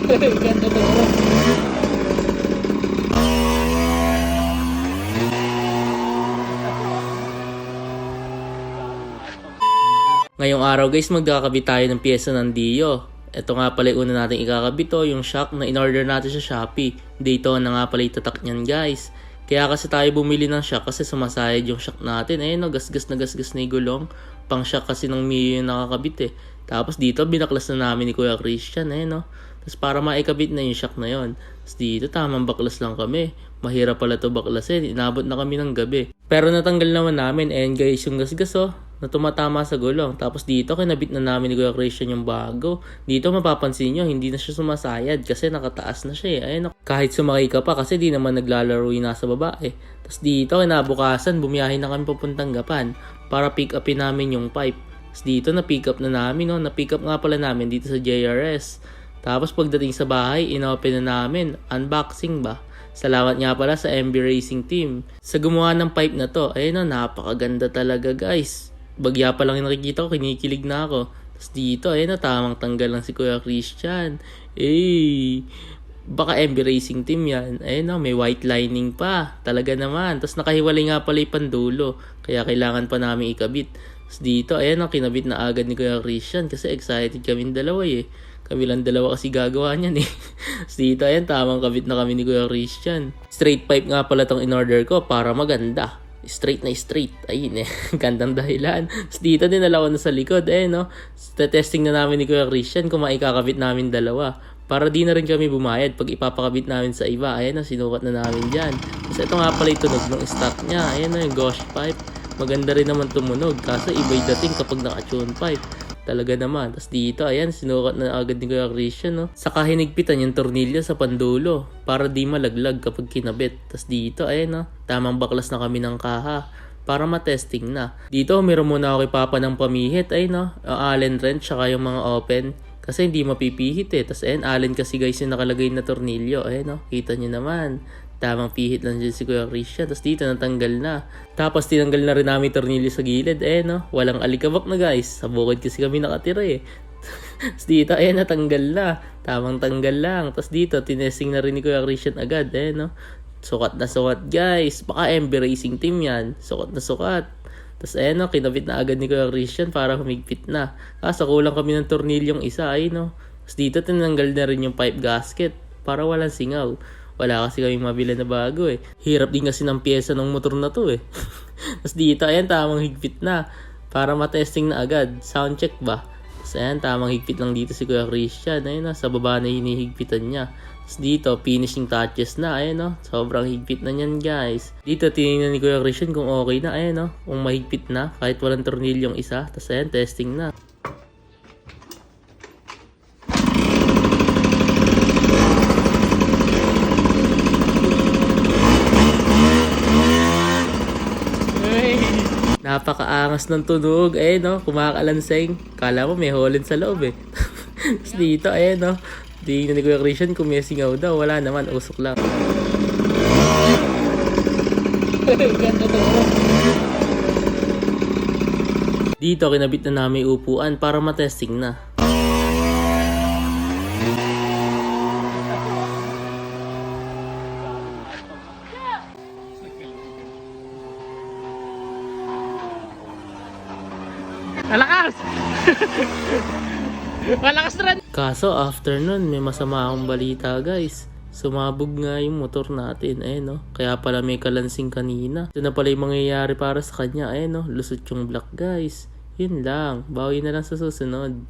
Ganda to. Ngayong araw guys, magkakabit tayo ng pyesa ng Dio. Ito nga pala yung una natin ikakabit to, yung shock na in-order natin sa Shopee. Dito na nga pala itatak niyan guys. Kaya kasi tayo bumili ng shock kasi sumasayad yung shock natin. Ayun no, gasgas na yung gulong. Pang shock kasi ng Mio yung nakakabit eh. Tapos dito binaklas na namin ni Kuya Christian no. Tapos para maikabit na yung shock na yon. Tapos dito tamang baklas lang kami. Mahirap pala to baklasin. Inabot na kami ng gabi. Pero natanggal naman namin. Ayan guys yung gasgas na tumatama sa gulong. Tapos dito kinabit na namin ni Kuya Christian yung bago. Dito mapapansin nyo, hindi na siya sumasayad kasi nakataas na siya eh. Ayun, kahit sumakay ka pa kasi di naman naglalaro yung nasa baba eh. Tapos dito kinabukasan bumiyahin na kami papuntang Gapan para pick upin namin yung pipe. Tapos dito na pick up na namin na pick up nga pala namin dito sa JRS. Tapos pagdating sa bahay, inopen na namin. Unboxing ba? Salamat nga pala sa MB Racing Team sa gumawa ng pipe na to. Ayun napakaganda talaga guys. Bagya pa lang yung nakikita ko, kinikilig na ako. Tapos dito, ayun tamang tanggal lang si Kuya Christian. Baka MB Racing Team yan. Ayun may white lining pa. Talaga naman. Tapos nakahiwalay nga pala yung pandulo. Kaya kailangan pa namin ikabit. Tapos dito, ayun kinabit na agad ni Kuya Christian kasi excited kami dalawa eh. Kami lang dalawa kasi gagawa niyan eh. Tapos dito, ayun, tamang kabit na kami ni Kuya Christian. Straight pipe nga pala tong in-order ko para maganda. Straight na straight. Ayun eh. Gandang dahilan. Tapos dito din nalawa na sa likod. Testing na namin ni Kuya Christian kung maikakabit namin dalawa. Para di na rin kami bumayad pag ipapakabit namin sa iba. Ayun sinukat na namin dyan. Tapos ito nga pala yung tunog ng stock niya. Ayun yung Gosh pipe. Maganda rin naman tumunog. Kaso iba'y dating kapag naka-tune pipe. Talaga naman. Tapos dito, ayan, sinukat na agad ni Kuya Christian, Saka hinigpitan yung tornilyo sa pandulo para di malaglag kapag kinabit. Tapos dito, ayan, tamang baklas na kami ng kaha para matesting na. Dito, meron muna ako kay Papa ng pamihit, ayun, Allen wrench, saka yung mga open. Kasi hindi mapipihit eh. Tapos ayan, Allen kasi guys yung nakalagay na tornilyo. Ayan, kita nyo naman. Tamang pihit lang dyan si Kuya Christian. Tapos dito natanggal na. Tapos tinanggal na rin namin tornilyo sa gilid. Walang alikabok na guys. Sa bukid kasi kami nakatira eh. Tapos dito, natanggal na. Tamang tanggal lang. Tapos dito, tinesting na rin ni Kuya Christian agad. Sukat na sukat guys. Baka MB Racing Team yan. Sukat na sukat. Tapos kinabit na agad ni Kuya Christian para humigpit na. Kaso kulang kami ng tornilyong isa. Tapos dito, tinanggal na rin yung pipe gasket para walang singaw. Wala kasi kami mabila na bago eh. Hirap din kasi ng pyesa ng motor na to eh. Tapos dito, tamang higpit na. Para matesting na agad. Sound check ba? Tapos tamang higpit lang dito si Kuya Christian. Sa baba na hinihigpitan niya. Tapos dito, finishing touches na. Sobrang higpit na niyan guys. Dito, tinignan ni Kuya Christian kung okay na. Kung mahigpit na. Kahit walang tornilyong isa. Tapos testing na. Napakaangas ng tunog. Kumakalanseng. Kala mo may holid sa loob eh. Tapos dito, di na ni Kuya Christian kung may singaw daw. Wala naman, usok lang. Ganda to. Dito, kinabit na namin upuan para matesting na. Malakas! Malakas rin! Kaso after nun, may masama akong balita guys. Sumabog nga yung motor natin. Kaya pala may kalansing kanina. Ito na pala yung mangyayari para sa kanya. Lusot yung block guys. Yun lang. Bawi na lang sa susunod.